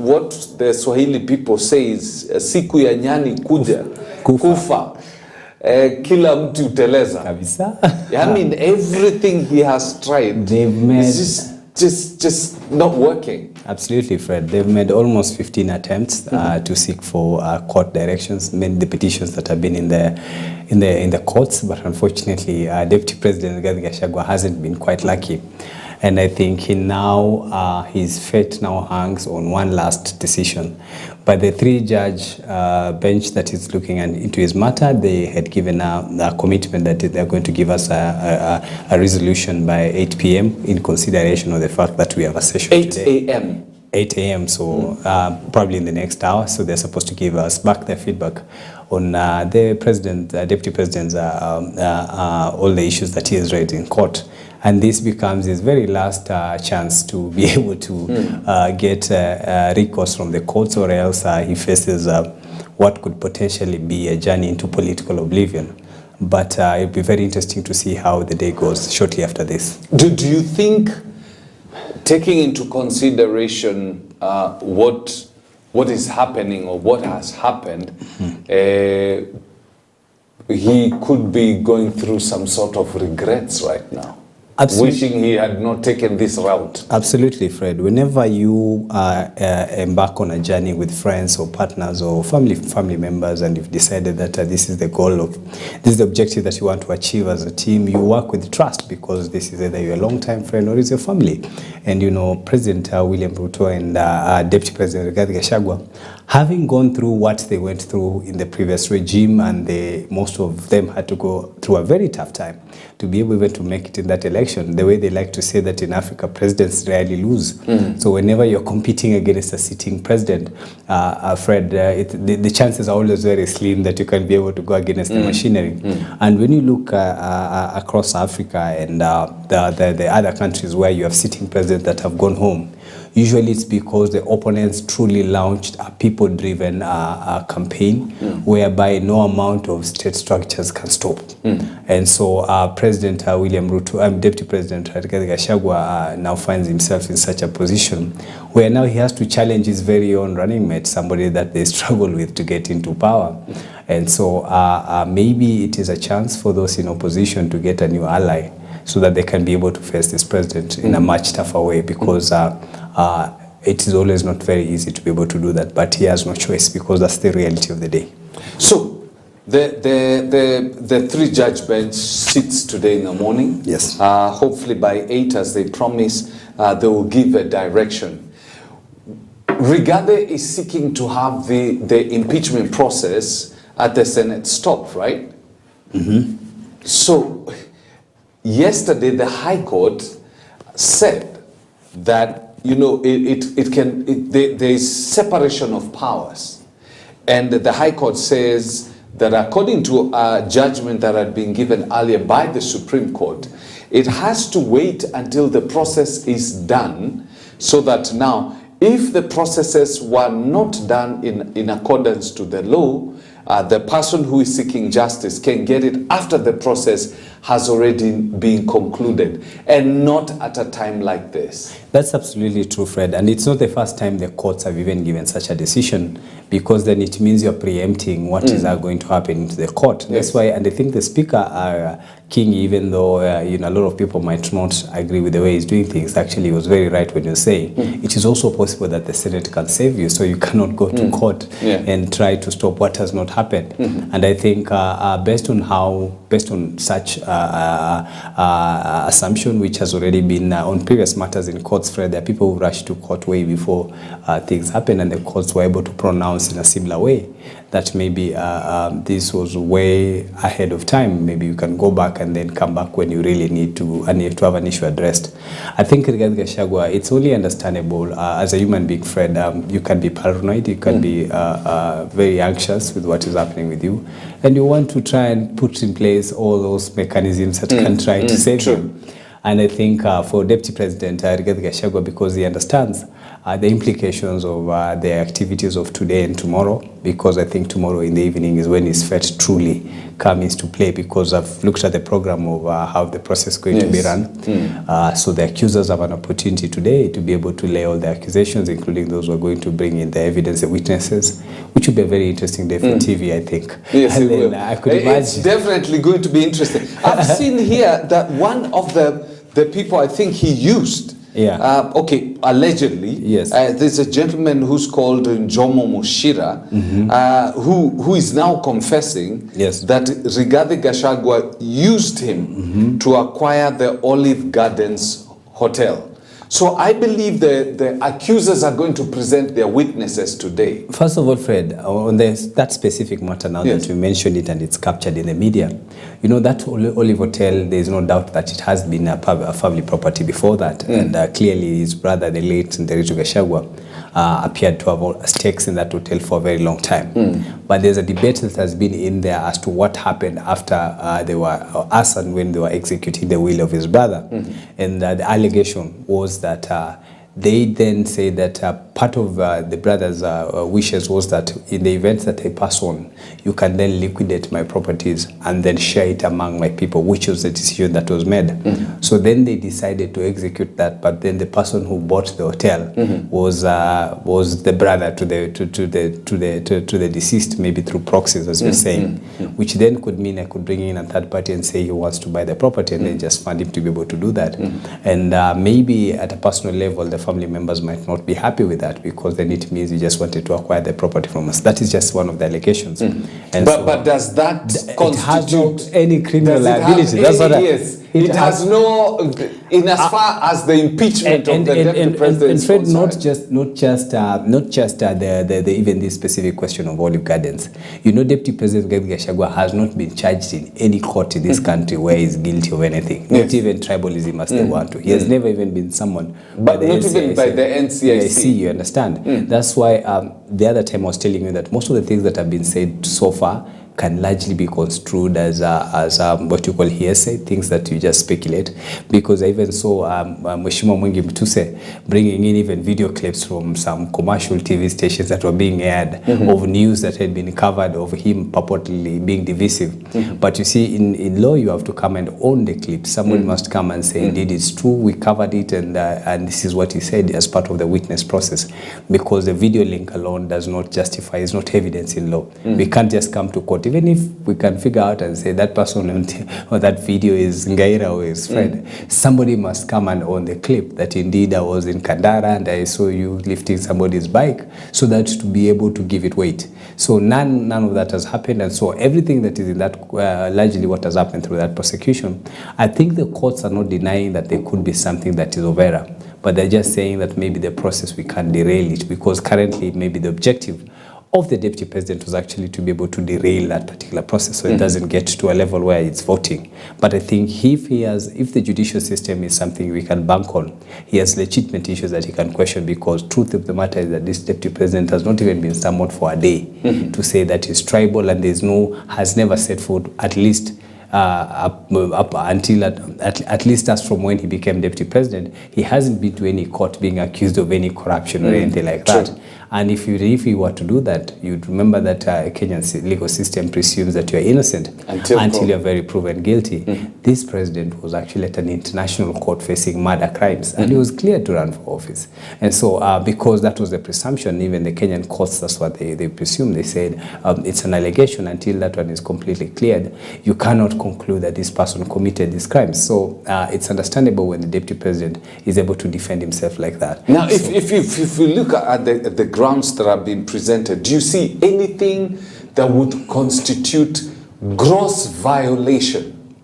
what the Swahili people say is siku ya nyani kuja kufa. Kila mtu teleza. Kabisa. I mean, everything he has tried is just not working. Absolutely, Fred. They've made almost 15 attempts to seek for court directions, made the petitions that have been in the courts, but unfortunately, Deputy President Gachagua'S hasn't been quite lucky. And I think his fate now hangs on one last decision. But the three-judge bench that is looking into his matter, they had given a commitment that they're going to give us a resolution by 8 p.m. in consideration of the fact that we have a session 8 a.m. 8 a.m. So probably in the next hour. So they're supposed to give us back their feedback on the president, deputy president's all the issues that he has raised in court. And this becomes his very last chance to be able to get recourse from the courts, or else he faces what could potentially be a journey into political oblivion. But it'll be very interesting to see how the day goes shortly after this. Do you think, taking into consideration what is happening or what has happened, he could be going through some sort of regrets right now? Absolutely. Wishing he had not taken this route. Absolutely, Fred. Whenever you embark on a journey with friends or partners or family members, and you've decided that this is the goal this is the objective that you want to achieve as a team, you work with trust, because this is either your long-time friend or it's your family. And you know, President William Ruto and Deputy President Gachagua'S, having gone through what they went through in the previous regime, and most of them had to go through a very tough time to be able even to make it in that election. The way they like to say that in Africa, presidents rarely lose. So whenever you're competing against a sitting president, Fred, the chances are always very slim that you can be able to go against the machinery. And when you look across Africa and the other countries where you have sitting presidents that have gone home, usually it's because the opponents truly launched a people-driven campaign whereby no amount of state structures can stop. And so President William Ruto, Deputy President Gachagua'S now finds himself in such a position where now he has to challenge his very own running mate, somebody that they struggle with to get into power. And so maybe it is a chance for those in opposition to get a new ally, so that they can be able to face this president in a much tougher way, because it is always not very easy to be able to do that. But he has no choice, because that's the reality of the day. So the three-judge bench sits today in the morning. Yes. Hopefully by 8, as they promise, they will give a direction. Rigathi is seeking to have the impeachment process at the Senate stop, right? So yesterday, the High Court said that, you know, there is separation of powers. And the High Court says that according to a judgment that had been given earlier by the Supreme Court, it has to wait until the process is done, so that now, if the processes were not done in accordance to the law, the person who is seeking justice can get it after the process has already been concluded, and not at a time like this. That's absolutely true, Fred. And it's not the first time the courts have even given such a decision, because then it means you're preempting what is going to happen into the court. Yes. That's why, and I think the Speaker, King, even though you know, a lot of people might not agree with the way he's doing things, actually he was very right when you say it is also possible that the Senate can save you, so you cannot go to court and try to stop what has not happened. And I think based on such assumption, which has already been on previous matters in courts, Fred, there are people who rush to court way before things happen, and the courts were able to pronounce in a similar way that maybe this was way ahead of time. Maybe you can go back and then come back when you really need to, and you have to have an issue addressed. I think regarding Gachagua'S, it's only understandable as a human being, Fred. You can be paranoid, you can be very anxious with what is happening with you, and you want to try and put in place all those mechanisms that can try to save you. And I think for Deputy President Gachagua'S, because he understands the implications of the activities of today and tomorrow, because I think tomorrow in the evening is when his fate truly comes into play, because I've looked at the program of how the process is going to be run. So the accusers have an opportunity today to be able to lay all the accusations, including those who are going to bring in the evidence, the witnesses, which will be a very interesting day for TV, I think. Yes, and it will. I could imagine. It's definitely going to be interesting. I've seen here that one of the people I think he used, okay, allegedly, there's a gentleman who's called Njomo Mushira, who is now confessing that Rigathi Gachagua used him to acquire the Olive Gardens Hotel. So I believe the accusers are going to present their witnesses today. First of all, Fred, on that specific matter now that you mentioned it and it's captured in the media, you know, that Olive Hotel, there is no doubt that it has been a family property before that. And clearly his brother, the late Rigathi Gachagua, appeared to have stakes in that hotel for a very long time. But there's a debate that has been in there as to what happened after they were asked and when they were executing the will of his brother. And the allegation was that they then say that part of the brother's wishes was that in the event that I pass on, you can then liquidate my properties and then share it among my people, which was the decision that was made. So then they decided to execute that, but then the person who bought the hotel was the brother to the deceased, maybe through proxies, as you're saying, which then could mean I could bring in a third party and say he wants to buy the property and then just fund him to be able to do that. And maybe at a personal level, the family members might not be happy with that, because then it means you just wanted to acquire the property from us. That is just one of the allegations. But does that constitute... It has no any criminal liability. That's what it has no, in as far as the impeachment of the deputy president. And Fred, not just even this specific question of Olive Gardens. You know, Deputy President Rigathi Gachagua has not been charged in any court in this country where he's guilty of anything. Not even tribalism as they want to. He has never even been summoned by the NCIC. You understand? That's why the other time I was telling you that most of the things that have been said so far can largely be construed as what you call hearsay, things that you just speculate. Because I even saw Mheshimiwa Mwingi Mtuse bringing in even video clips from some commercial TV stations that were being aired of news that had been covered of him purportedly being divisive. But you see, in law, you have to come and own the clip. Someone must come and say, indeed, it's true, we covered it, and this is what he said as part of the witness process. Because the video link alone does not justify, is not evidence in law. We can't just come to court. Even if we can figure out and say that person or that video is Ngaira or his friend, somebody must come and own the clip that indeed I was in Kandara and I saw you lifting somebody's bike, so that to be able to give it weight. So none of that has happened, and so everything that is in that, largely what has happened through that prosecution, I think the courts are not denying that there could be something that is of error, but they're just saying that maybe the process, we can derail it, because currently maybe the objective of the deputy president was actually to be able to derail that particular process, so it doesn't get to a level where it's voting. But I think if the judicial system is something we can bank on, he has legitimate issues that he can question, because truth of the matter is that this deputy president has not even been summoned for a day to say that he's tribal, and has never set foot, at least up until at least as from when he became deputy president, he hasn't been to any court being accused of any corruption or anything like that. And if he were to do that, you'd remember that Kenyan legal system presumes that you are innocent until you're very proven guilty. This president was actually at an international court facing murder crimes, and he was cleared to run for office. And so because that was the presumption, even the Kenyan courts, that's what they presume. They said it's an allegation. Until that one is completely cleared, you cannot conclude that this person committed these crimes. So it's understandable when the deputy president is able to defend himself like that. Now, if we look at the grounds that have been presented, do you see anything that would constitute gross violation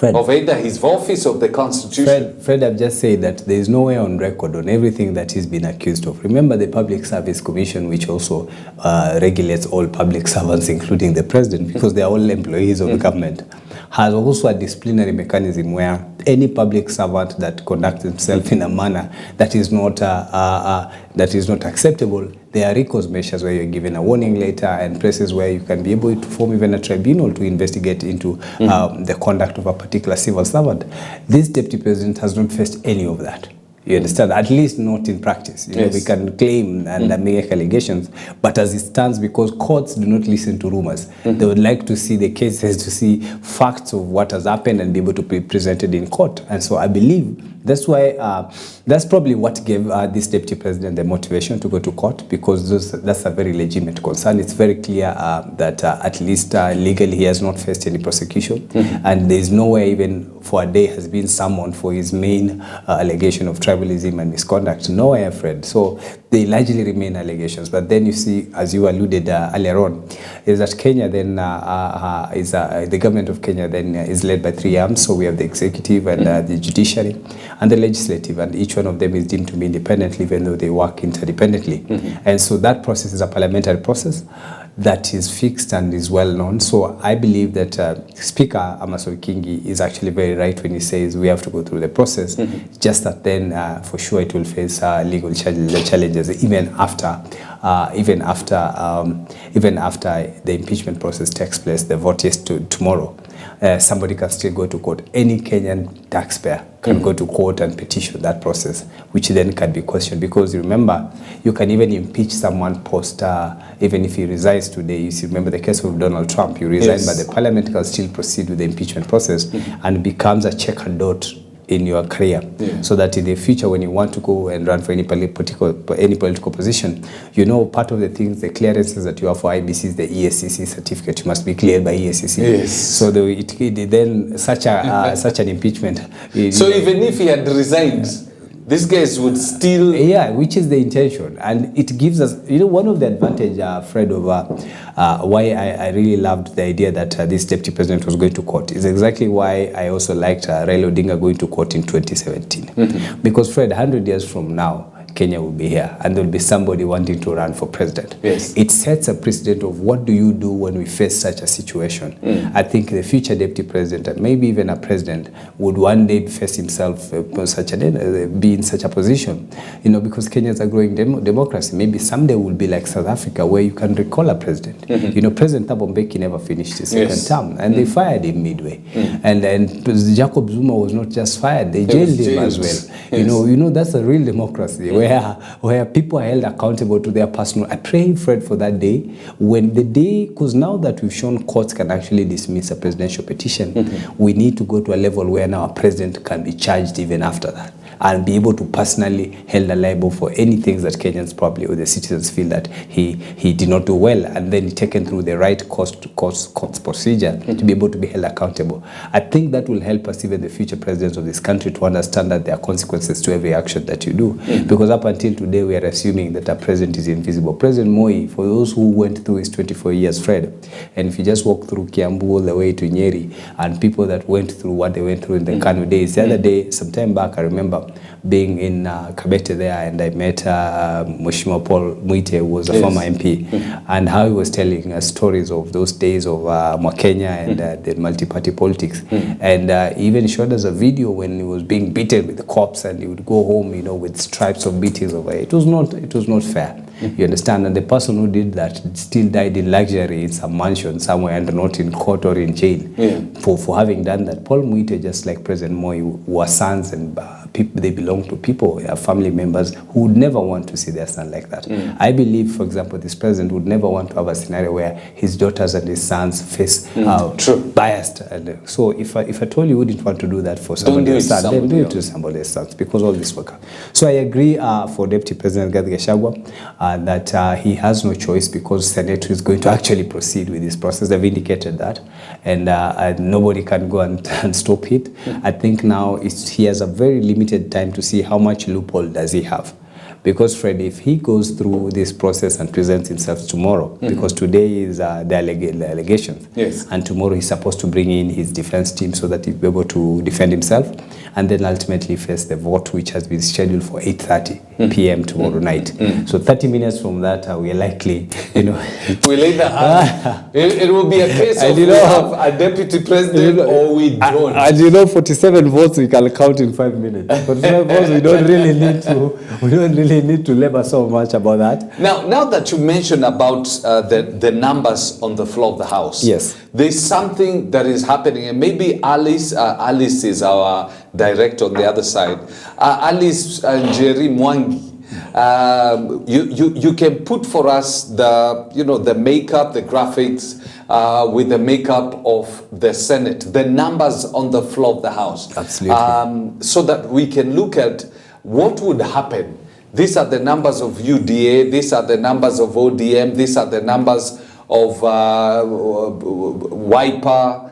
of either his office or the Constitution? Fred, I've just said that there is nowhere on record on everything that he's been accused of. Remember the Public Service Commission, which also regulates all public servants, including the president, because they are all employees of the government, has also a disciplinary mechanism where any public servant that conducts himself in a manner that is not acceptable, there are recourse measures where you're given a warning letter, and places where you can be able to form even a tribunal to investigate into the conduct of a particular civil servant. This deputy president has not faced any of that. You understand? At least not in practice. You know, we can claim and make allegations, but as it stands, because courts do not listen to rumors, they would like to see the cases, to see facts of what has happened and be able to be presented in court. And so I believe that's why, that's probably what gave this deputy president the motivation to go to court, because that's a very legitimate concern. It's very clear that at least legally he has not faced any prosecution, and there's nowhere even for a day has been summoned for his main allegation of tribalism and misconduct. Nowhere, Fred. So they largely remain allegations. But then you see, as you alluded earlier on, is that Kenya then the government of Kenya then is led by three arms. So we have the executive and the judiciary and the legislative, and each one of them is deemed to be independent, even though they work interdependently. And so that process is a parliamentary process that is fixed and is well known. So I believe that Speaker Amason Kingi is actually very right when he says we have to go through the process, just that then for sure it will face legal challenges even after the impeachment process takes place. The vote is tomorrow. Somebody can still go to court. Any Kenyan taxpayer can go to court and petition that process, which then can be questioned. Because remember, you can even impeach someone post, even if he resigns today. You see, remember the case of Donald Trump. You resign, but the parliament can still proceed with the impeachment process and becomes a check and dot in your career, so that in the future when you want to go and run for any political position, you know, part of the things, the clearances that you have for IBC is the ESCC certificate. You must be cleared by ESCC. So then such an impeachment. So even if he had resigned, these guys would still... Yeah, which is the intention. And it gives us, you know, one of the advantage, Fred, of why I really loved the idea that this deputy president was going to court is exactly why I also liked Raila Odinga going to court in 2017. Because, Fred, 100 years from now, Kenya will be here, and there will be somebody wanting to run for president. It sets a precedent of what do you do when we face such a situation. I think the future deputy president, and maybe even a president, would one day face himself be in such a position, you know, because Kenya is a growing democracy. Maybe someday will be like South Africa, where you can recall a president. You know, President Thabo Mbeki never finished his second term, and they fired him midway. And Jacob Zuma was not just fired; they jailed him as well. You know, that's a real democracy where people are held accountable to their personal. I pray, Fred, for that day, when the day, because now that we've shown courts can actually dismiss a presidential petition, we need to go to a level where now a president can be charged even after that, and be able to personally held liable for any things that Kenyans probably or the citizens feel that he did not do well, and then taken through the right courts procedure to be able to be held accountable. I think that will help us, even the future presidents of this country, to understand that there are consequences to every action that you do. Because up until today, we are assuming that a president is invisible. President Moi, for those who went through his 24 years, Fred, and if you just walk through Kiambu all the way to Nyeri, and people that went through what they went through in the Kanu days. The other day, some time back, I remember being in Kabete there, and I met Mheshimiwa Paul Mwite, who was a former MP, and how he was telling us stories of those days of Mwakenya and the multi-party politics. And he even showed us a video when he was being beaten with the cops, and he would go home, you know, with stripes of beatings over it. It was not fair. You understand? And the person who did that still died in luxury in some mansion somewhere, and not in court or in jail for having done that. Paul Mwite, just like President Moi, were sons and people, they belong to people, family members who would never want to see their son like that. I believe, for example, this president would never want to have a scenario where his daughters and his sons face biased. And so if I told you wouldn't want to do that for somebody else's son, then do it to somebody else's sons, because all this work. So I agree for Deputy President Gachagua'S that he has no choice, because Senate is going to actually proceed with this process. They've indicated that, and nobody can go and stop it. I think now he has a very limited time to see how much loophole does he have. Because, Fred, if he goes through this process and presents himself tomorrow, because today is the allegations, and tomorrow he's supposed to bring in his defense team so that he'll be able to defend himself, and then ultimately face the vote, which has been scheduled for 8:30 p.m. tomorrow night. So 30 minutes from that, we are likely, you know... We'll either have... it will be a case of we have a deputy president or we don't. And you know, 47 votes we can count in 5 minutes. 45 votes, we don't really need to labor so much about that. Now that you mentioned about the numbers on the floor of the House, there's something that is happening, and maybe Alice is our direct on the other side. Alice and Jerry Mwangi, you can put for us the, you know, the makeup, the graphics, with the makeup of the Senate, the numbers on the floor of the House. Absolutely. So that we can look at what would happen. These are the numbers of UDA, these are the numbers of ODM, these are the numbers of Wiper,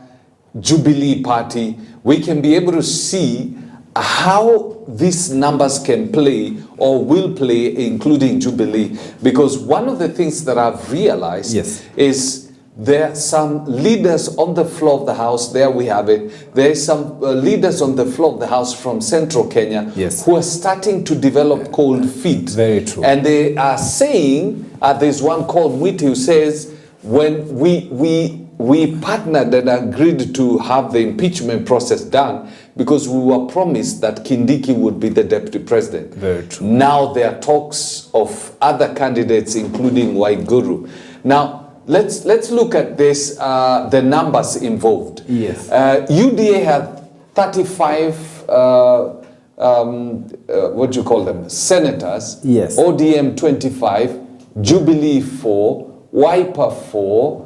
Jubilee Party. We can be able to see how these numbers can play or will play, including Jubilee. Because one of the things that I've realized is there are some leaders on the floor of the House, there we have it, there are some leaders on the floor of the House from central Kenya who are starting to develop cold feet. Very true. And they are saying, there's one called Mwiti who says, when we partnered and agreed to have the impeachment process done because we were promised that Kindiki would be the deputy president. Very true. Now there are talks of other candidates, including Waiguru. Now, let's look at this, the numbers involved. Yes. UDA had 35, what do you call them, senators. Yes. ODM 25, Jubilee 4, Wiper 4,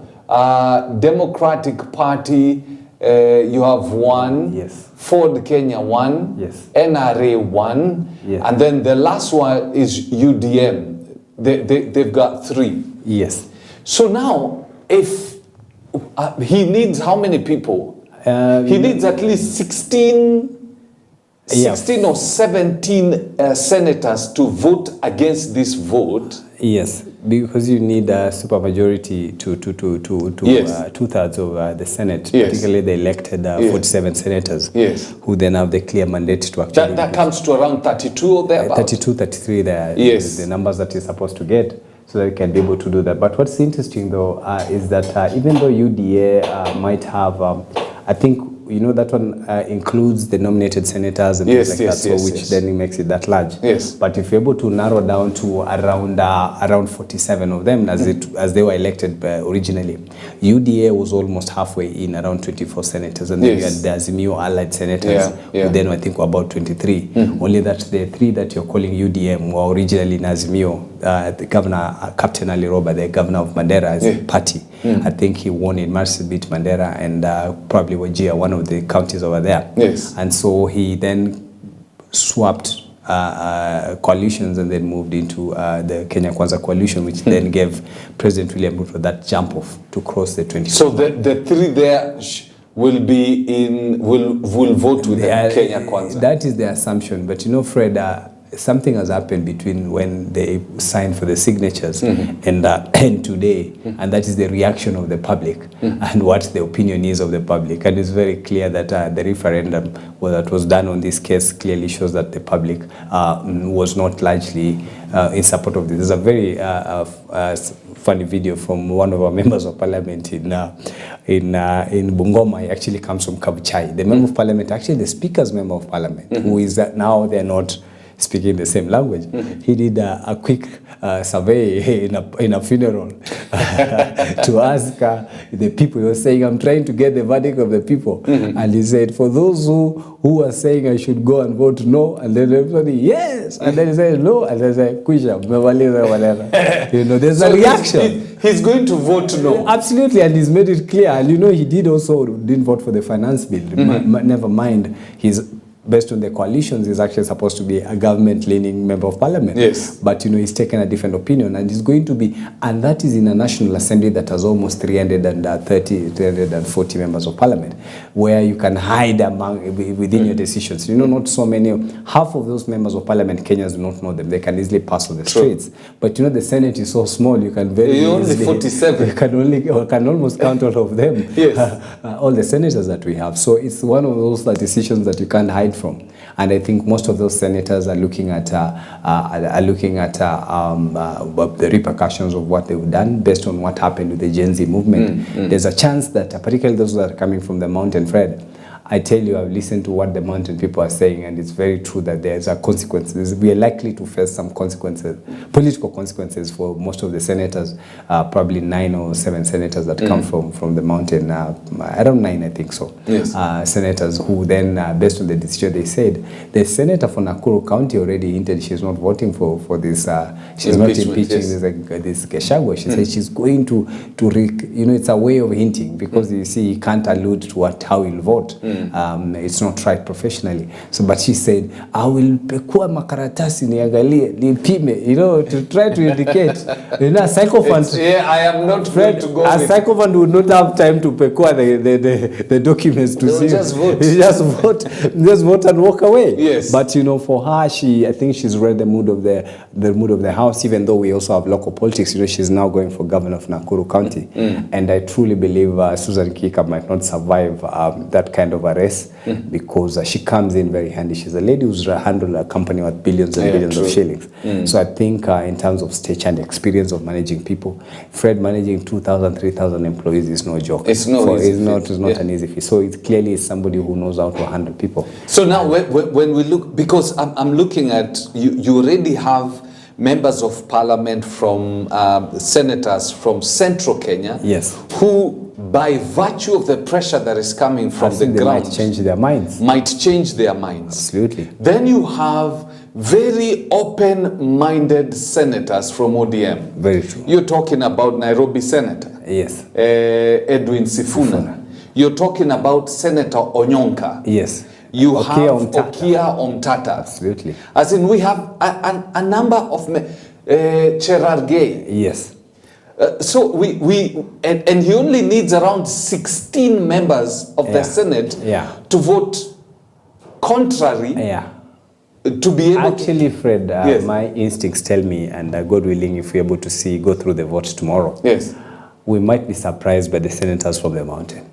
Democratic Party, you have 1. Yes. Ford Kenya 1. Yes. NRA 1. Yes. And then the last one is UDM. They've got 3. Yes. So now, if he needs how many people? He needs at least 16 or 17 senators to vote against this vote. Yes, because you need a supermajority to 2/3 of the Senate, particularly the elected 47 senators, who then have the clear mandate to actually... That comes to around 32 or thereabouts? 32, 33, the numbers that you're supposed to get, so that you can be able to do that. But what's interesting though is that even though UDA might have, I think, you know, that one includes the nominated senators and things like that, which then makes it that large. Yes. But if you're able to narrow down to around 47 of them, as they were elected originally, UDA was almost halfway in, around 24 senators, and then you had the Azimio allied senators, who then I think were about 23. Only that the 3 that you're calling UDM were originally in Azimio. The governor, Captain Ali Roba, the governor of Mandera's party, I think he won in Marsabit, Mandera, and probably Wajir, one of the counties over there. Yes. And so he then swapped coalitions and then moved into the Kenya Kwanza coalition, which then gave President William Ruto that jump off to cross the 20. So the 3 there will be in, will vote with the Kenya Kwanza. That is the assumption. But you know, Fred, something has happened between when they signed for the signatures and today, and that is the reaction of the public and what the opinion is of the public. And it's very clear that the referendum that was done on this case clearly shows that the public was not largely in support of this. There's a very funny video from one of our members of parliament in Bungoma. He actually comes from Kabuchai. The member of parliament, actually the speaker's member of parliament, who is that now they're not speaking the same language. He did a quick survey in a funeral to ask the people. He was saying, I'm trying to get the verdict of the people. And he said, for those who are saying I should go and vote no, and then everybody, yes, and then he said no, and then he said, Kusha, whatever. You know, there's a reaction. He's going to vote no. Absolutely, and he's made it clear. And you know, he didn't vote for the finance bill. Never mind, based on the coalitions, he's actually supposed to be a government-leaning member of parliament. Yes. But, you know, he's taken a different opinion, and he's going to be, and that is in a National Assembly that has almost 340 members of parliament, where you can hide within your decisions. You know, not so many, half of those members of parliament, Kenyans do not know them. They can easily pass on the streets. But, you know, the Senate is so small, you can very You're easily... only 47. You can almost count all of them. Yes. All the senators that we have. So it's one of those decisions that you can't hide from, and I think most of those senators are looking at the repercussions of what they've done based on what happened with the Gen Z movement. There's a chance that, particularly those that are coming from the mountain, Fred, I tell you, I've listened to what the mountain people are saying, and it's very true that there's a consequences. We are likely to face some consequences, political consequences for most of the senators, probably 9 or 7 senators that come from the mountain. Around 9, I think so. Yes. Senators who then, based on the decision, they said, the senator for Nakuru County already hinted she's not voting for this, she's not impeaching this Gachagua'S. She said she's going to it's a way of hinting, because you see, he can't allude to how he'll vote. It's not right professionally. So, but she said, I will pekua makaratasi niangalie, nipime, to try to indicate. A sycophant. I am not Fred, to go a sycophant would not have time to pekua the documents to see. Just vote. Just vote and walk away. Yes. But for her, I think she's read the mood of the house. Even though we also have local politics, she's now going for governor of Nakuru County, and I truly believe Susan Kika might not survive that kind of a race, because she comes in very handy. She's a lady who's handled a company with billions and billions of shillings. So I think in terms of stature and experience of managing people, Fred managing 2,000, 3,000 employees is no joke. It's not an easy feat. So it clearly is somebody who knows how to handle people. So now when we look, because I'm looking at, you already have members of parliament from senators from central Kenya, yes, who by virtue of the pressure that is coming from the ground might change their minds. Absolutely. Then you have very open-minded senators from ODM. Very true. You're talking about Nairobi Senator. Yes. Edwin Sifuna. You're talking about Senator Onyonka. Yes. You have Okia Omtata. Absolutely. As in, we have a number of Cherargei. Yes. So and he only needs around 16 members of the Senate to vote contrary. To be able actually, Fred, my instincts tell me, and God willing, if we're able to go through the vote tomorrow, yes, we might be surprised by the senators from the mountain.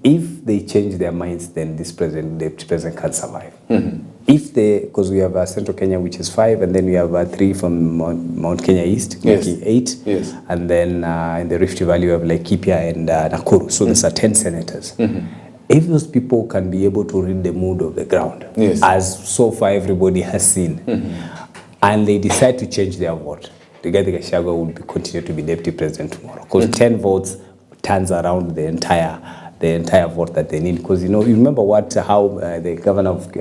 If they change their minds, then the deputy president can't survive. Because we have Central Kenya, which is 5, and then we have 3 from Mount Kenya East, making 8. Yes. And then in the Rift Valley, we have Laikipia and Nakuru. So there's 10 senators. If those people can be able to read the mood of the ground, as so far everybody has seen, and they decide to change their vote, Rigathi Gachagua will continue to be deputy president tomorrow. Because 10 votes turns around the entire vote that they need. Because you remember how the governor of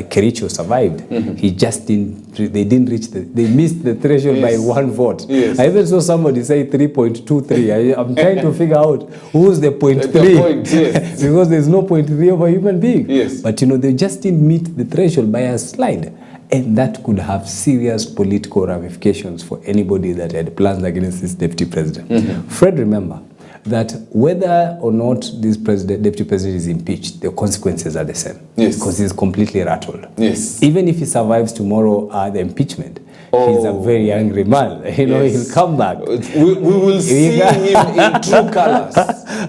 Kericho survived. He just they missed the threshold by 1 vote. Yes. I even saw somebody say 3.23. I'm trying to figure out who's the 0.3. Because there's no 0.3 of a human being. Yes. But they just didn't meet the threshold by a slide. And that could have serious political ramifications for anybody that had plans against this deputy president. Fred, remember that whether or not this deputy president is impeached, the consequences are the same. Yes. Because he's completely rattled. Yes. Even if he survives tomorrow the impeachment, he's a very angry man. He'll come back. We will see him in true colors.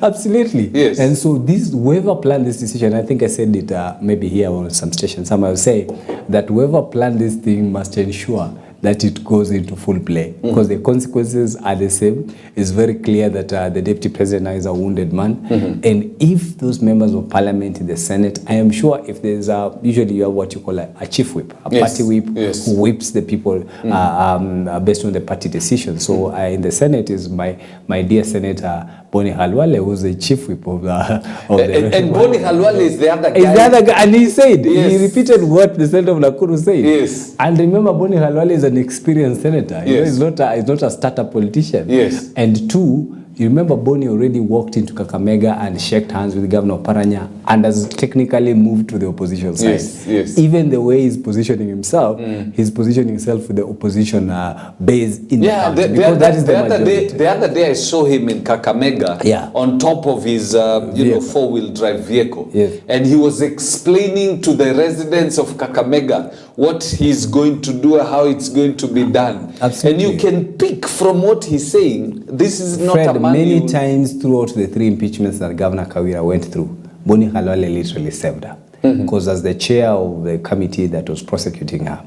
Absolutely. Yes. And so whoever planned this decision, I think I said it maybe here on some station, somewhere will say that whoever planned this thing must ensure that it goes into full play, because the consequences are the same. It's very clear that the deputy president now is a wounded man, and if those members of parliament in the Senate, I am sure if there's usually you have what you call a chief whip, a party whip, who whips the people based on the party decision. So in the Senate is my dear Senator Boni Halwale, who's the chief whip of the and Boni Halwale is the other guy. And he said, he repeated what the Senator of Nakuru said. Yes. And remember, Boni Halwale is an experienced senator. He's not a startup politician. Yes. And 2, you remember Boni already walked into Kakamega and shook hands with Governor Paranya and has technically moved to the opposition side. Yes. Even the way he's positioning himself, he's positioning himself with the opposition base in the country. Because that is the majority. The other day I saw him in Kakamega on top of his 4-wheel drive vehicle. Yes. And he was explaining to the residents of Kakamega what he's going to do, how it's going to be done. Absolutely. And you can pick from what he's saying. This is not Fred, a man many times throughout the 3 impeachments that Governor Kawira went through, Boni Halwale literally saved her. Because as the chair of the committee that was prosecuting her,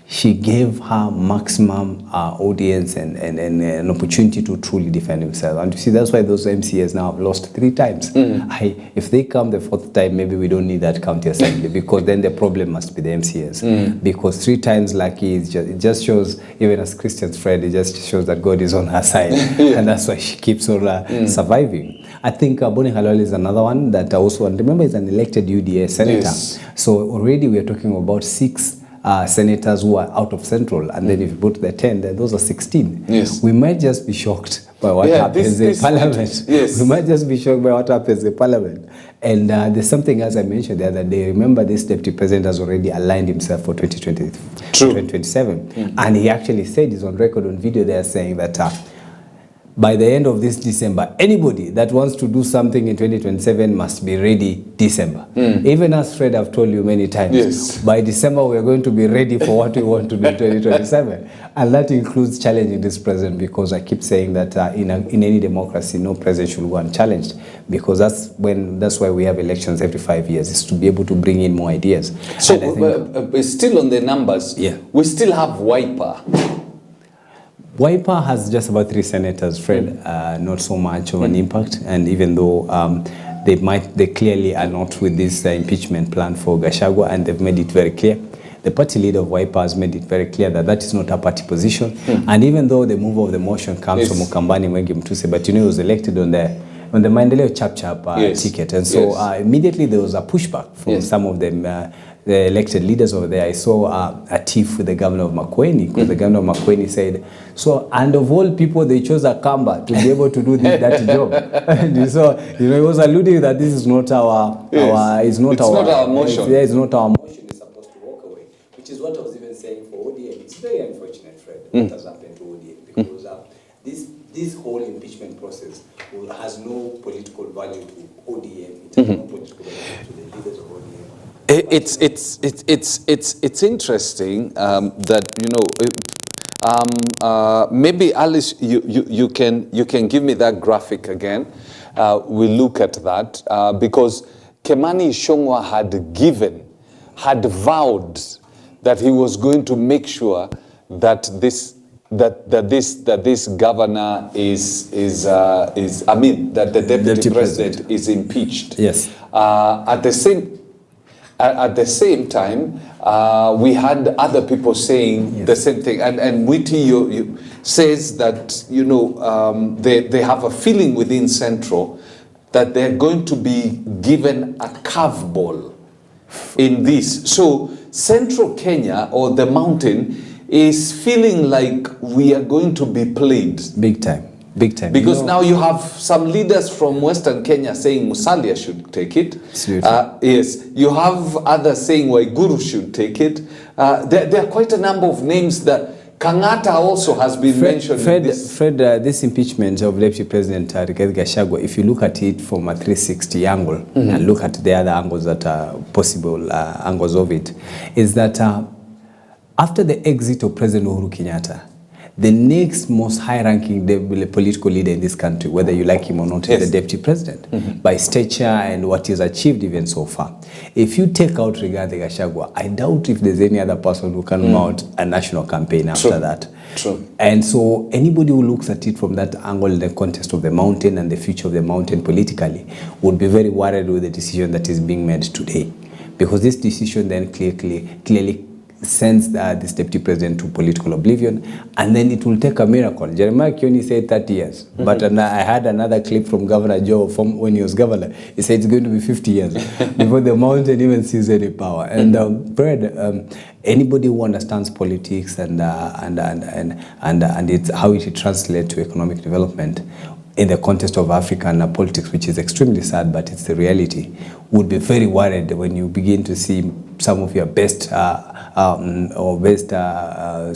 she gave her maximum audience and an opportunity to truly defend himself. And you see, that's why those MCAs now have lost 3 times. If they come the 4th time, maybe we don't need that county assembly, because then the problem must be the MCAs. Because 3 times lucky, it just shows, even as Christian's friend, it just shows that God is on her side. And that's why she keeps on surviving. I think Boni Halwale is another one that also, and remember, he's an elected UDA senator. Yes. So already we are talking about 6 senators who are out of Central, and then if you put the 10, then those are 16. Yes. We might just be shocked by what happens in Parliament. Yes. We might just be shocked by what happens in Parliament. And there's something else I mentioned the other day. Remember, this deputy president has already aligned himself for 2027. And he actually said, he's on record on video there saying that by the end of this December, anybody that wants to do something in 2027 must be ready December. Even as Fred, I've told you many times, by December we are going to be ready for what we want to do in 2027. And that includes challenging this president, because I keep saying that in any democracy, no president should go unchallenged, because that's why we have elections every 5 years, is to be able to bring in more ideas. So still on the numbers, we still have Wiper. Wiper has just about 3 senators, Fred, not so much of an impact. And even though they clearly are not with this impeachment plan for Gachagua, and they've made it very clear. The party leader of Wiper has made it very clear that that is not a party position. And even though the move of the motion comes from Mukambani Mwengi Mtuse, but he was elected on the Maendeleo Chap ticket. And so immediately there was a pushback from some of them, the elected leaders over there. I saw a tiff with the governor of Makueni, because the governor of Makueni said, so, and of all people, they chose a Kamba to be able to do that job. And so, he was alluding that this is not our it's not our motion. It's not our motion. It's supposed to walk away, which is what I was even saying for ODM. It's very unfortunate, Fred, what has happened to ODM, because this whole impeachment process has no political value to ODM. It has no political value to the leaders of ODM. It's interesting that, maybe Alice, you can give me that graphic again. We look at that because Kimani Ichung'wah had vowed that he was going to make sure that this governor that the deputy president is impeached. Yes. At the same time, we had other people saying the same thing. And Witty says that, they have a feeling within Central that they're going to be given a curveball in this. So Central Kenya, or the mountain, is feeling like we are going to be played. Big time. Big time. Because now you have some leaders from Western Kenya saying Musalia should take it. Yes. You have others saying Waiguru should take it. There are quite a number of names that Kangata also has been mentioned. Fred, this impeachment of Deputy President Rigathi Gachagua, if you look at it from a 360 angle and look at the other angles that are possible angles of it, is that after the exit of President Uhuru Kenyatta, the next most high-ranking political leader in this country, whether you like him or not, is the deputy president, by stature and what he's achieved even so far. If you take out Rigathi Gachagua, I doubt if there's any other person who can mount a national campaign after that. True. And so anybody who looks at it from that angle, in the context of the mountain and the future of the mountain politically, would be very worried with the decision that is being made today. Because this decision then clearly sends this deputy president to political oblivion, and then it will take a miracle. Jeremiah Kioni said 30 years, but I had another clip from Governor Joe from when he was governor. He said it's going to be 50 years before the mountain even sees any power. And anybody who understands politics and it's how it translates to economic development in the context of African politics, which is extremely sad, but it's the reality, would be very worried when you begin to see some of your best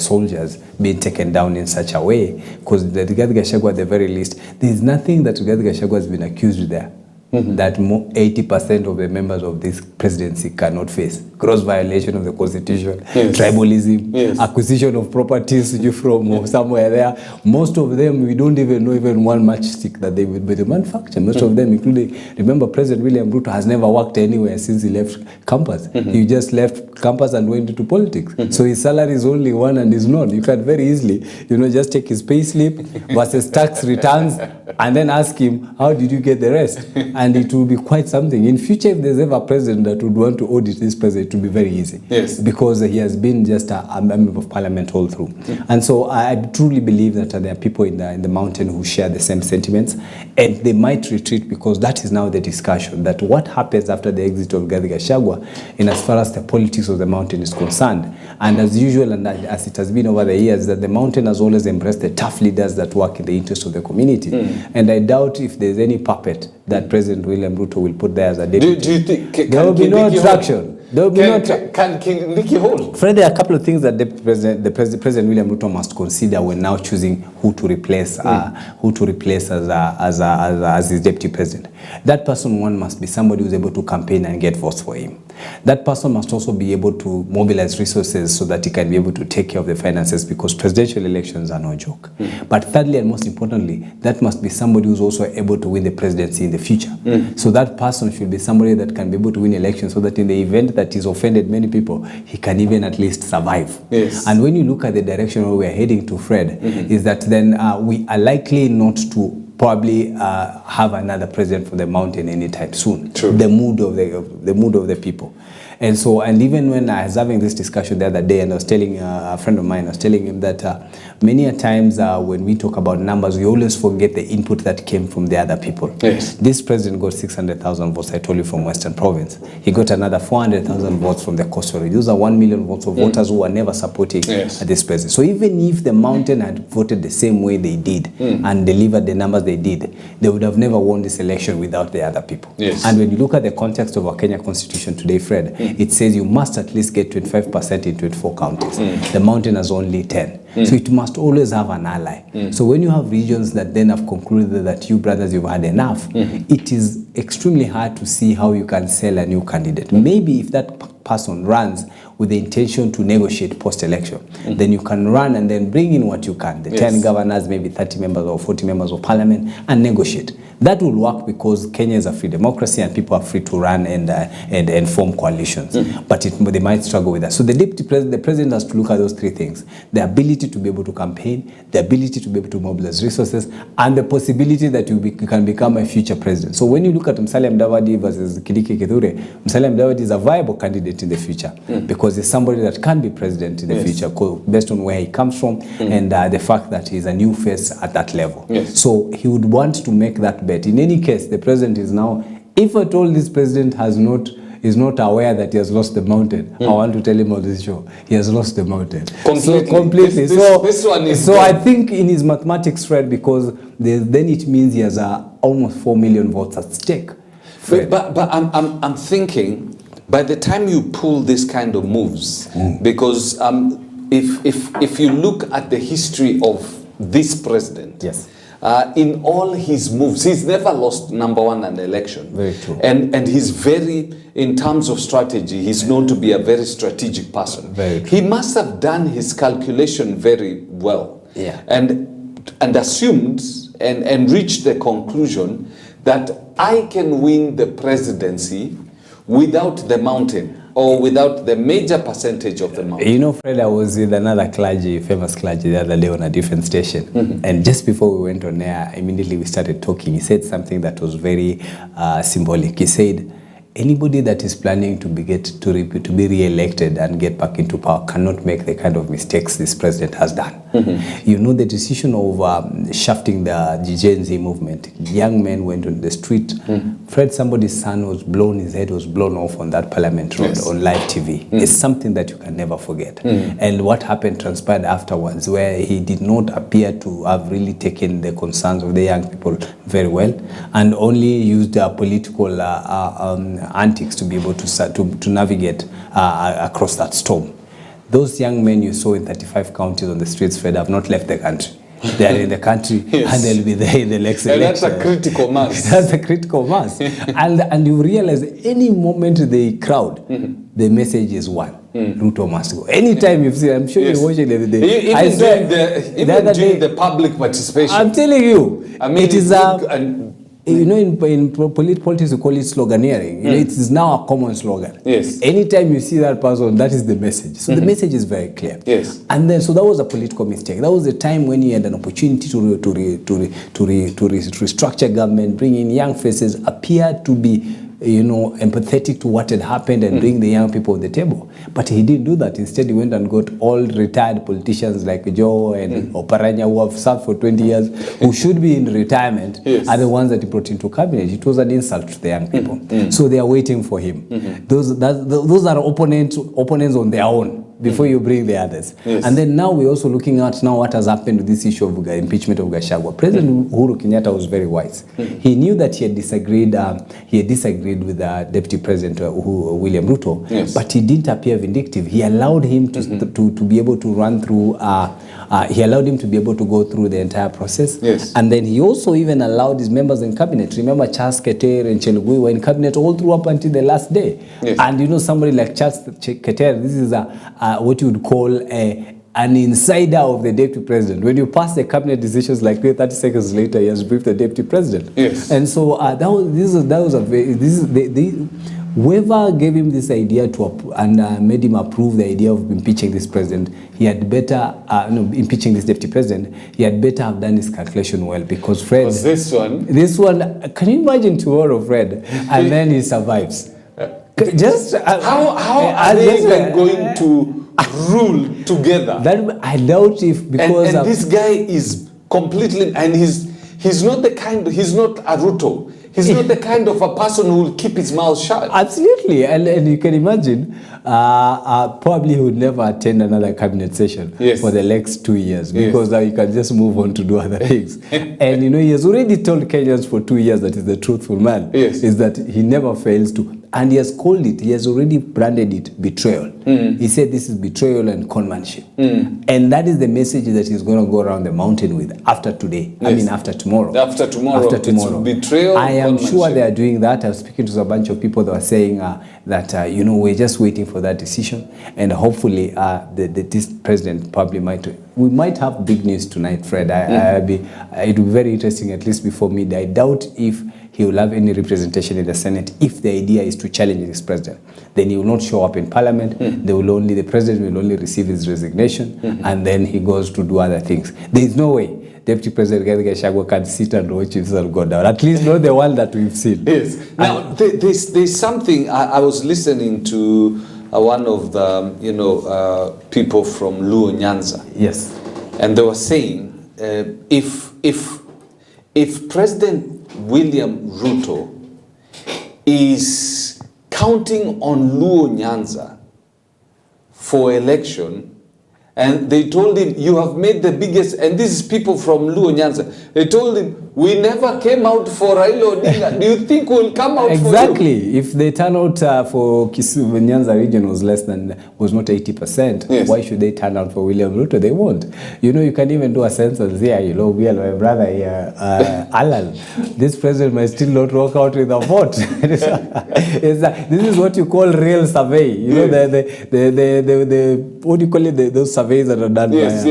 soldiers being taken down in such a way. Because Rigathi Gachagua, at the very least, there is nothing that Rigathi Gachagua has been accused there that 80% of the members of this presidency cannot face. Gross violation of the constitution, tribalism, acquisition of properties from somewhere there. Most of them, we don't even know even one matchstick that they would be manufactured. Most of them, including, remember, President William Ruto has never worked anywhere since he left campus. He just left campus and went into politics. So his salary is only one and is known. You can very easily, just take his pay slip versus tax returns and then ask him, how did you get the rest? And it will be quite something. In future, if there's ever a president that would want to audit this president, it will be very easy. Yes. Because he has been just a member of parliament all through. And so I truly believe that there are people in the mountain who share the same sentiments, and they might retreat because that is now the discussion, that what happens after the exit of Gachagua'S in as far as the politics of the mountain is concerned. And as usual, and as it has been over the years, that the mountain has always embraced the tough leaders that work in the interest of the community. And I doubt if there's any puppet that President William Ruto will put there as a deputy. Do you think there will be no traction? There will be no can King Nicky hold? Fred, there are a couple of things that President William Ruto must consider when now choosing who to replace as his deputy president. That person, one, must be somebody who's able to campaign and get votes for him. That person must also be able to mobilize resources so that he can be able to take care of the finances, because presidential elections are no joke. But thirdly, and most importantly, that must be somebody who's also able to win the presidency in the future. So that person should be somebody that can be able to win elections, so that in the event that he's offended many people, he can even at least survive. Yes. And when you look at the direction where we're heading to, Fred, is that then we are likely not to probably have another president for the mountain anytime soon. True. The mood of the people. And so, and even when I was having this discussion the other day, and I was telling a friend of mine, I was telling him that many a times when we talk about numbers, we always forget the input that came from the other people. Yes. This president got 600,000 votes, I told you, from Western Province. He got another 400,000 votes from the coastal region. Those are 1 million votes of voters who were never supporting this president. So even if the mountain had voted the same way they did and delivered the numbers they did, they would have never won this election without the other people. Yes. And when you look at the context of our Kenya constitution today, Fred, it says you must at least get 25% in 24 counties. The mountain has only 10. So it must always have an ally. So when you have regions that then have concluded that you brothers, you've had enough, it is extremely hard to see how you can sell a new candidate. Maybe if that person runs with the intention to negotiate post-election, then you can run and then bring in what you can, the 10 governors, maybe 30 members or 40 members of parliament, and negotiate. That will work because Kenya is a free democracy and people are free to run and form coalitions. But they might struggle with that. So the president has to look at those three things: the ability to be able to campaign, the ability to be able to mobilize resources, and the possibility that you can become a future president. So when you look at Musalia Mudavadi versus Kindiki Kithure, Musalia Mudavadi is a viable candidate in the future because he's somebody that can be president in the future based on where he comes from and the fact that he's a new face at that level. So he would want to make that bet. In any case, the president is now, if at all this president is not aware that he has lost the mountain, I want to tell him on this show, he has lost the mountain. Completely. This one is so I think in his mathematics, Fred, because then it means he has almost 4 million votes at stake. But I'm thinking, by the time you pull this kind of moves, because if you look at the history of this president, in all his moves, he's never lost, number one, an election. Very true. And he's very, in terms of strategy, he's known to be a very strategic person. Very true. He must have done his calculation very well. And assumed and reached the conclusion that I can win the presidency without the mountain, or without the major percentage of the mountain. You know, Fred, I was with another famous clergy, the other day on a different station. And just before we went on air, immediately we started talking. He said something that was very symbolic. He said, anybody that is planning to be re-elected and get back into power cannot make the kind of mistakes this president has done. You know, the decision of shafting the Gen Z movement, young men went on the street. Fred, somebody's son was blown, his head was blown off on that Parliament Road on live TV. It's something that you can never forget. And what happened transpired afterwards, where he did not appear to have really taken the concerns of the young people very well, and only used political antics to be able to navigate across that storm. Those young men you saw in 35 counties on the streets, Fred, have not left the country. they are in the country, Yes. and they'll be there in the next election. And that's a critical mass. That's a critical mass. and you realize any moment they crowd, the message is one. Ruto must go. Anytime you've seen, I'm sure Yes. you're watching every day. Even during the public participation. I'm telling you, I mean, it is you know, in politics we call it sloganeering. You know, it is now a common slogan. Yes. Anytime you see that person, that is the message. So the message is very clear. Yes. And then, so that was a political mistake. That was the time when you had an opportunity to restructure government, bring in young faces, appear to be, you know, empathetic to what had happened and bring the young people on the table. But he didn't do that. Instead, he went and got all retired politicians like Joe and Oparanya, who have served for 20 years, who should be in retirement, Yes. are the ones that he brought into cabinet. It was an insult to the young people. So they are waiting for him. Those are opponents on their own before you bring the others. Yes. And then now we're also looking at now what has happened with this issue of impeachment of Gachagua. President Uhuru Kenyatta was very wise. He knew that he had disagreed with Deputy President William Ruto, Yes. but he didn't appear vindictive. He allowed him to be able to run through, he allowed him to be able to go through the entire process. Yes. And then he also even allowed his members in cabinet. Remember, Charles Keter and Chelugui were in cabinet all through up until the last day. Yes. And you know, somebody like Charles Keter, this is what you would call an insider of the deputy president. When you pass the cabinet decisions like 30 seconds later, he has briefed the deputy president. Yes. And so whoever gave him this idea made him approve the idea of impeaching this president, he had better, impeaching this deputy president, he had better have done his calculation well, because Fred... Was this one? This one, can you imagine tomorrow, Fred, and then he survives? Just How are they even going to rule together? That I doubt if, because and this guy is completely, and he's not the kind, he's not a Ruto. He's not the kind of a person who will keep his mouth shut. Absolutely, and you can imagine, probably he would never attend another cabinet session for the next 2 years, because now you can just move on to do other things. And you know, he has already told Kenyans for 2 years that he's the truthful man. Is that he never fails to, and he has called it, he has already branded it betrayal. He said this is betrayal and conmanship. And that is the message that he's going to go around the mountain with after today. I mean, after tomorrow. After tomorrow. It's betrayal. I am sure they are doing that. I was speaking to a bunch of people that were saying that, you know, we're just waiting for that decision. And hopefully, this president probably we might have big news tonight, Fred. It will be very interesting, at least before midnight. I doubt if he will have any representation in the Senate if the idea is to challenge this president. Then he will not show up in Parliament. The president will only receive his resignation, and then he goes to do other things. There is no way Deputy President Gachagua'S can sit and watch himself go down. At least not the one that we've seen. Yes. Now, there's something, I was listening to one of the, people from Luo Nyanza. Yes. And they were saying, if President William Ruto is counting on Luo Nyanza for election, and they told him, you have made the biggest, and this is people from Luo Nyanza, they told him, we never came out for Raila Odinga. Do you think we'll come out for you? Exactly. If the turnout for Kisumu Nyanza region was not 80%, why should they turn out for William Ruto? They won't. You know, you can even do a census here. You know, we are my brother here, Alan. This president might still not walk out with a vote. This is what you call real survey. You know, the what do you call it? Those surveys that are done by those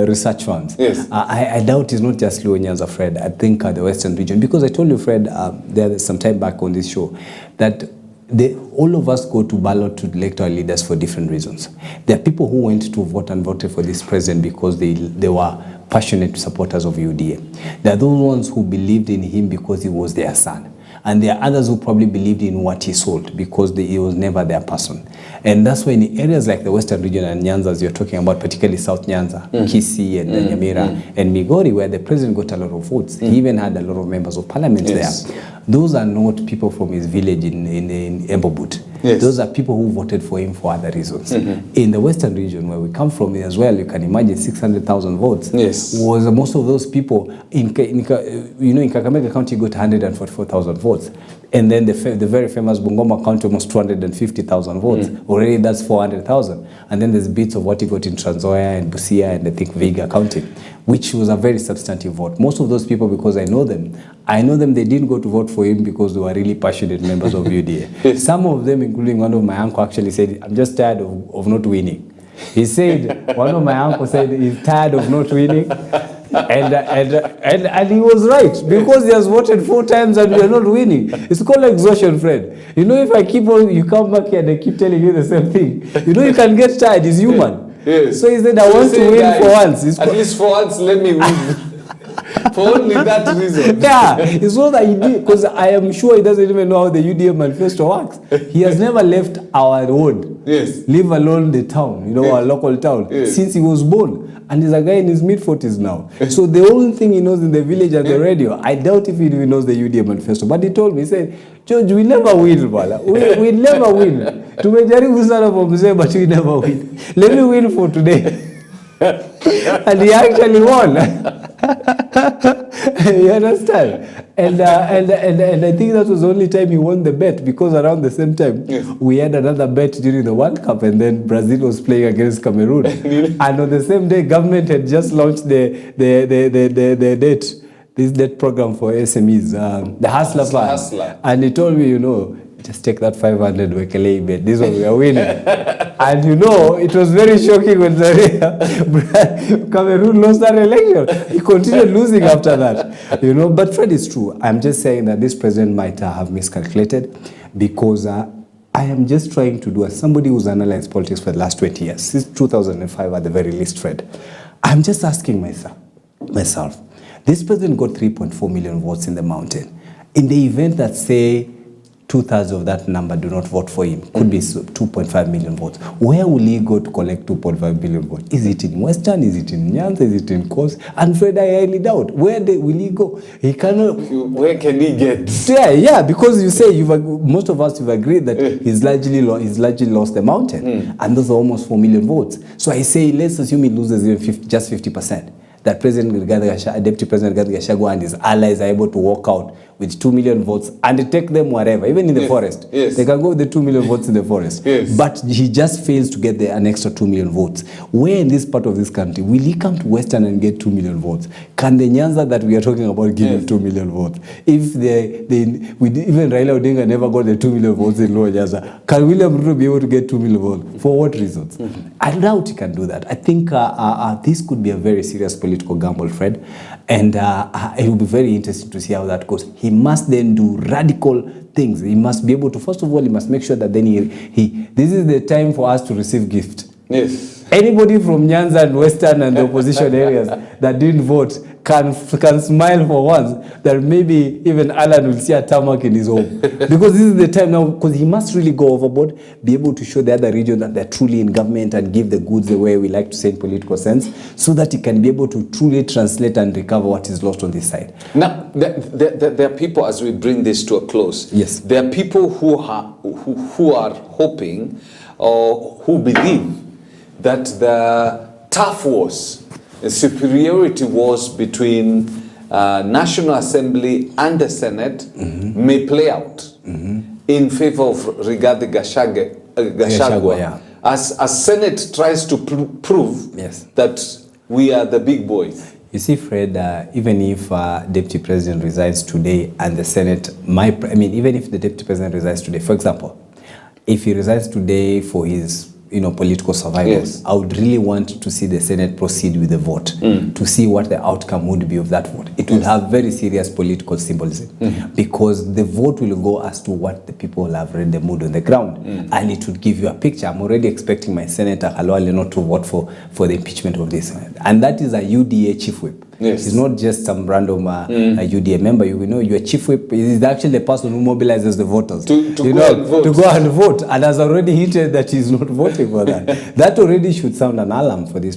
research firms. Yes. I doubt it's not just Luo Nyanza, Fred. I think the Western region, because I told you, Fred, there some time back on this show, that all of us go to ballot to elect our leaders for different reasons. There are people who went to vote and voted for this president because they were passionate supporters of UDA. There are those ones who believed in him because he was their son. And there are others who probably believed in what he sold because he was never their person. And that's why in areas like the Western region and Nyanza, as you're talking about, particularly South Nyanza, Kisii and Nyamira and Migori, where the president got a lot of votes. He even had a lot of members of parliament there. Those are not people from his village in Embobut. Those are people who voted for him for other reasons. In the Western region, where we come from as well, you can imagine 600,000 votes. Was most of those people in Kakamega County got 144,000 votes. And then the very famous Bungoma County, almost 250,000 votes. Already that's 400,000. And then there's bits of what he got in Trans Nzoia and Busia and I think Vihiga County, which was a very substantive vote. Most of those people, because I know them, they didn't go to vote for him because they were really passionate members of UDA. Some of them, including one of my uncle, actually said, I'm just tired of not winning. He said, one of my uncles said he's tired of not winning. And he was right, because he has voted 4 times and we are not winning. It's called exhaustion, Fred. You know, if I keep on, you come back here and I keep telling you the same thing, you know, you can get tired. It's human. Yes. So he said, I want to win, guys, for once. At least for once, let me win. For only that reason. Yeah, it's not that he did, because I am sure he doesn't even know how the UDA manifesto works. He has never left our ward, leave alone the town, you know, our local town, since he was born. And he's a guy in his mid-40s now. So the only thing he knows in the village and the radio, I doubt if he even knows the UDA manifesto. But he told me, he said, George, we never win, Bala. We never win. Tumejaribu sana for mzee, but we never win. Let me win for today. And he actually won. You understand? And I think that was the only time he won the bet, because around the same time we had another bet during the World Cup, and then Brazil was playing against Cameroon. And on the same day, government had just launched this debt program for SMEs, the Hustler Plan. And he told me, you know, just take that 500 Wekele bet. This one we are winning. And you know, it was very shocking when Cameroon lost that election. He continued losing after that. You know, but Fred, is true. I'm just saying that this president might have miscalculated, because I am just trying to do, as somebody who's analyzed politics for the last 20 years, since 2005 at the very least, Fred, I'm just asking myself, this president got 3.4 million votes in the mountain. In the event that, say, 2/3 of that number do not vote for him, could be 2.5 million votes. Where will he go to collect 2.5 million votes? Is it in Western? Is it in Nyanza? Is it in Coast? And Fred, I highly doubt. Where will he go? He cannot. Where can he get? Yeah, because you say most of us have agreed that he's largely lost the mountain, and those are almost 4 million votes. So I say, let's assume he loses even just 50%. That Deputy President Gachagua'S and his allies are able to walk out with 2 million votes and take them wherever, even in the forest. They can go with the 2 million votes in the forest. But he just fails to get an extra 2 million votes. Where in this part of this country will he come to Western and get 2 million votes? Can the Nyanza that we are talking about give him 2 million votes? If even Raila Odinga never got the 2 million votes in Lower Nyanza, can William Ruto be able to get 2 million votes? For what reasons? I doubt he can do that. I think this could be a very serious political gamble, Fred. And it will be very interesting to see how that goes. He must then do radical things. He must be able to, first of all, he must make sure that then this is the time for us to receive gift. Anybody from Nyanza and Western and the opposition areas that didn't vote can smile for once that maybe even Alan will see a tarmac in his home. Because this is the time now, because he must really go overboard, be able to show the other region that they're truly in government and give the goods the way we like to say in political sense, so that he can be able to truly translate and recover what is lost on this side. Now, there are people, as we bring this to a close, there are people who are hoping or who believe that the tough wars, the superiority wars between National Assembly and the Senate may play out in favor of Rigathi Gachagua, as Senate tries to prove that we are the big boys. You see, Fred, even if Deputy President resigns today and the Senate, even if the Deputy President resigns today, for example, if he resigns today for his political survival, I would really want to see the Senate proceed with the vote to see what the outcome would be of that vote. It will have very serious political symbolism because the vote will go as to what the people have read the mood on the ground, and it would give you a picture. I'm already expecting my Senator Khalwale not to vote for the impeachment of this, and that is a UDA chief whip. It's not just some random UDA member. You know, your chief whip is actually the person who mobilizes the voters to go and vote, and has already hinted that he's not voting for that. That already should sound an alarm for this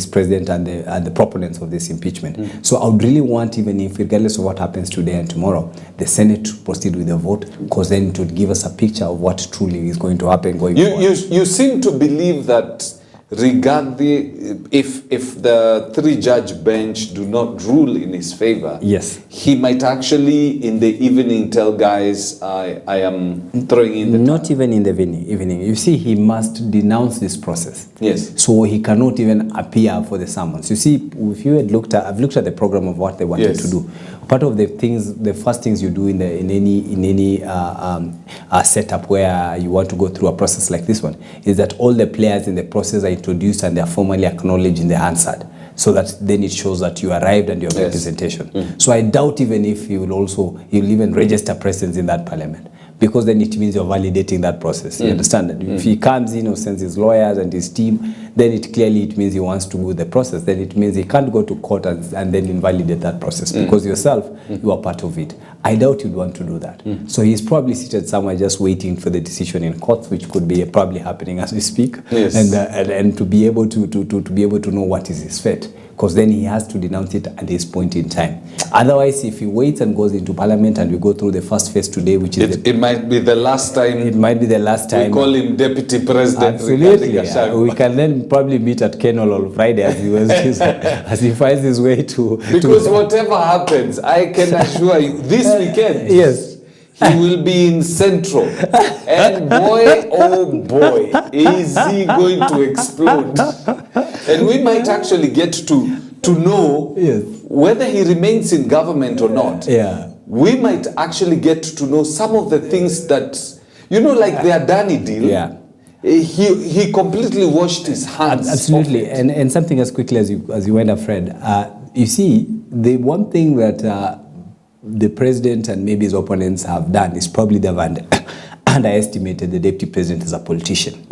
president and the proponents of this impeachment. So I would really want, even if regardless of what happens today and tomorrow, the Senate to proceed with the vote, because then it would give us a picture of what truly is going to happen going forward. You seem to believe that if the three-judge bench do not rule in his favor, yes, he might actually in the evening tell guys, I am throwing in the not even in the evening. You see, he must denounce this process. Yes. So he cannot even appear for the summons. You see, if you had I've looked at the program of what they wanted to do. Part of the things, the first things you do in any setup where you want to go through a process like this one is that all the players in the process are introduced and they are formally acknowledged in the Hansard, so that then it shows that you arrived and you have representation. So I doubt even if he'll even register presence in that parliament, because then it means you're validating that process. You understand that? If he comes in or sends his lawyers and his team, then it means he wants to go the process. Then it means he can't go to court and then invalidate that process, because yourself, you are part of it. I doubt you'd want to do that. So he's probably seated somewhere just waiting for the decision in court, which could be probably happening as we speak, and to be able to know what is his fate, because then he has to denounce it at this point in time. Otherwise, if he waits and goes into parliament and we go through the first phase today, which is it might be the last time. It might be the last time. We call him deputy president. Absolutely. We can then probably meet at Kennel on Friday as he finds his way to. Because whatever happens, I can assure you, this weekend. Yes. He will be in Central, and boy, oh boy, is he going to explode. And we might actually get to know whether he remains in government or not. Yeah. We might actually get to know some of the things that, like the Adani deal. Yeah. He completely washed his hands. Absolutely. And something as quickly as you went up, Fred, you see, the one thing that the president and maybe his opponents have done is probably they've underestimated the deputy president as a politician.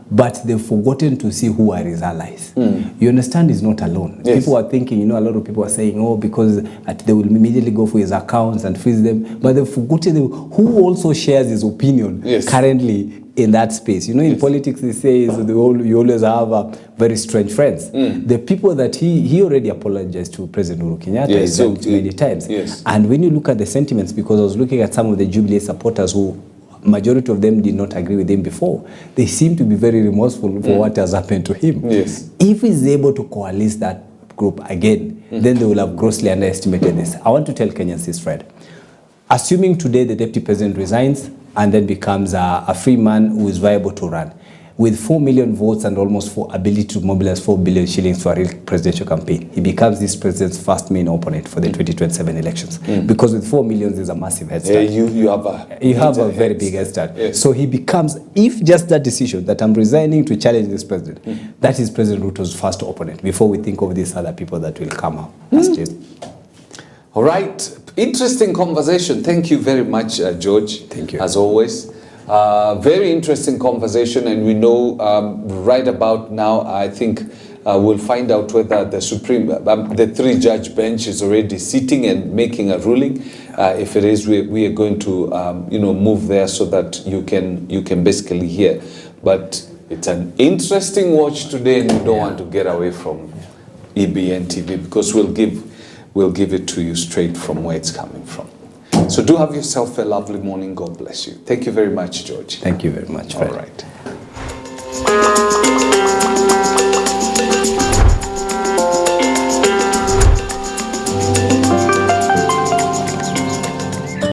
But they've forgotten to see who are his allies. You understand, he's not alone. Yes. People are thinking, a lot of people are saying, because they will immediately go for his accounts and freeze them. But they've forgotten who also shares his opinion currently in that space. In politics, they say you always have very strange friends. The people that he already apologized to President Uhuru Kenyatta many times. And when you look at the sentiments, because I was looking at some of the Jubilee supporters who majority of them did not agree with him before, they seem to be very remorseful for what has happened to him. If he's able to coalesce that group again, then they will have grossly underestimated this. I want to tell Kenyans this, Fred. Assuming today the deputy president resigns and then becomes a free man who is viable to run, with 4 million votes and almost ability to mobilize 4 billion shillings for a real presidential campaign, he becomes this president's first main opponent for the 2027 elections. Because with 4 million, there's a massive head start. You have a very big head start. So he becomes, if just that decision that I'm resigning to challenge this president, that is President Ruto's first opponent before we think of these other people that will come out. All right. Interesting conversation. Thank you very much, George. Thank you. As always. Very interesting conversation, and we know right about now, I think we'll find out whether the three-judge bench is already sitting and making a ruling. If it is, we are going to move there so that you can basically hear. But it's an interesting watch today, and we don't want to get away from EBN TV, because we'll give it to you straight from where it's coming from. So do have yourself a lovely morning. God bless you. Thank you very much, George. Thank you very much, Fred. All right.